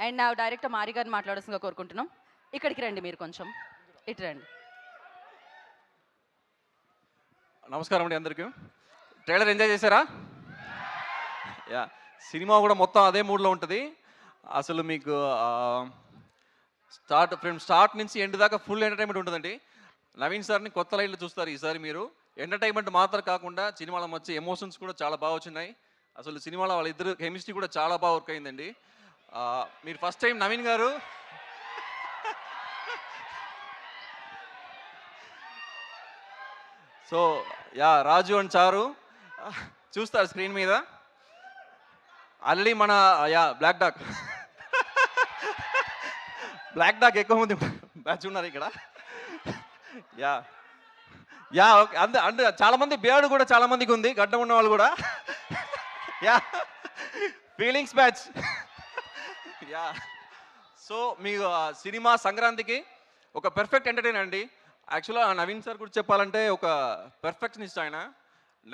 And నా director మారి గారిని మాట్లాడాల్సిందిగా కోరుకుంటున్నాం. ఇక్కడికి రండి, మీరు కొంచెం ఇటు రండి. నమస్కారం అండి అందరికీ. ట్రైలర్ ఎంజాయ్ చేశారా? యా, సినిమా కూడా మొత్తం అదే మూడ్లో ఉంటుంది. అసలు మీకు స్టార్ట్ నుంచి ఎండ్ దాకా ఫుల్ ఎంటర్టైన్మెంట్ ఉంటుందండి. నవీన్ సార్ని కొత్త లైన్లో చూస్తారు ఈసారి మీరు. ఎంటర్టైన్మెంట్ మాత్రం కాకుండా సినిమాలో వచ్చే ఎమోషన్స్ కూడా చాలా బాగా వచ్చినాయి. అసలు సినిమాలో వాళ్ళిద్దరు కెమిస్ట్రీ కూడా చాలా బాగా వర్క్ అయిందండి. మీరు ఫస్ట్ టైం నవీన్ గారు సో యా, రాజు అండ్ చారు చూస్తారు స్క్రీన్ మీద. ఆల్రెడీ మన యా బ్లాక్ డాక్ ఎక్కువ మంది బ్యాచ్ ఉన్నారు ఇక్కడ. యా యా ఓకే, అంటే చాలా మంది బేడు కూడా చాలా మందికి ఉంది, గడ్డం ఉన్న వాళ్ళు కూడా. Yeah, feelings batch. Yeah, so మీకు సినిమా సంక్రాంతికి ఒక పెర్ఫెక్ట్ ఎంటర్టైన్ అండి. యాక్చువల్గా నవీన్ సార్ గురించి చెప్పాలంటే ఒక పెర్ఫెక్షనిస్ట్ ఆయన.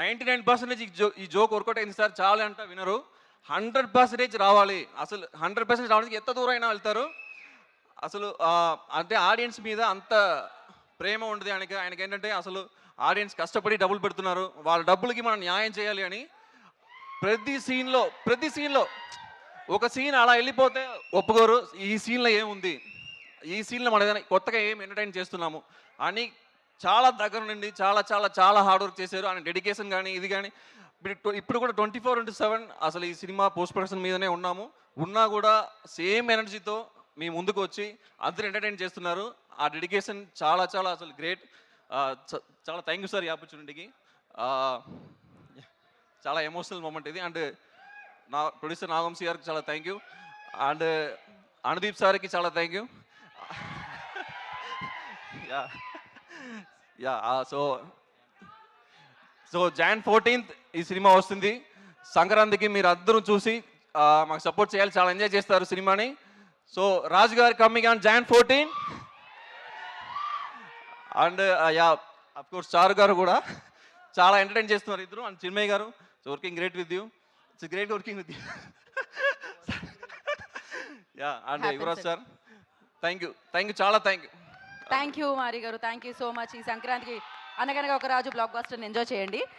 99% ఈ జోక్ వర్కౌట్ అయింది సార్, చాలా అంట వినరు. 100% రావాలి. అసలు 100% రావడానికి ఎంత దూరం అయినా వెళ్తారు. అసలు అంటే ఆడియన్స్ మీద అంత ప్రేమ ఉండదు ఆయనకి ఏంటంటే అసలు ఆడియన్స్ కష్టపడి డబ్బులు పెడుతున్నారు, వాళ్ళ డబ్బులకి మనం న్యాయం చేయాలి అని ప్రతి సీన్లో ఒక సీన్ అలా వెళ్ళిపోతే ఒప్పుకోరు. ఈ సీన్లో ఏముంది, ఈ సీన్లో మనం ఏదైనా కొత్తగా ఏం ఎంటర్టైన్ చేస్తున్నాము అని చాలా దగ్గర నుండి చాలా చాలా చాలా హార్డ్ వర్క్ చేశారు. ఆయన డెడికేషన్ కానీ ఇది కానీ ఇప్పుడు కూడా 24/7 అసలు ఈ సినిమా పోస్ట్ ప్రొడక్షన్ మీదనే ఉన్నా కూడా సేమ్ ఎనర్జీతో మీ ముందుకు వచ్చి అందరూ ఎంటర్టైన్ చేస్తున్నారు. ఆ డెడికేషన్ చాలా చాలా అసలు గ్రేట్. చాలా థ్యాంక్ యూ సార్ ఈ ఆపర్చునిటీకి. చాలా ఎమోషనల్ మూమెంట్ ఇది. అండ్ నా ప్రొడ్యూసర్ నాగవంశీ గారికి చాలా థ్యాంక్ యూ. అండ్ అనుదీప్ సార్కి చాలా thank you. Yeah yeah so Jan 14th ఈ సినిమా వస్తుంది. సంక్రాంతికి మీరు అందరూ చూసి మాకు సపోర్ట్ చేయాలి, చాలా ఎంజాయ్ చేస్తారు సినిమాని. సో రాజు గారు coming on Jan 14. And yeah of course చారు గారు కూడా చాలా ఎంటర్టైన్ చేస్తున్నారు ఇద్దరు. అండ్ చిన్మయ్య గారు, so working great with you. It's great working with you. Yeah, and Yuvraj sir thank you చాలా థ్యాంక్ యూ. థ్యాంక్ యూ మారి గారు, థ్యాంక్ యూ సో మచ్. ఈ సంక్రాంతికి అనగనగా ఒక రాజు బ్లాక్ బస్టర్ని ఎంజాయ్ చేయండి.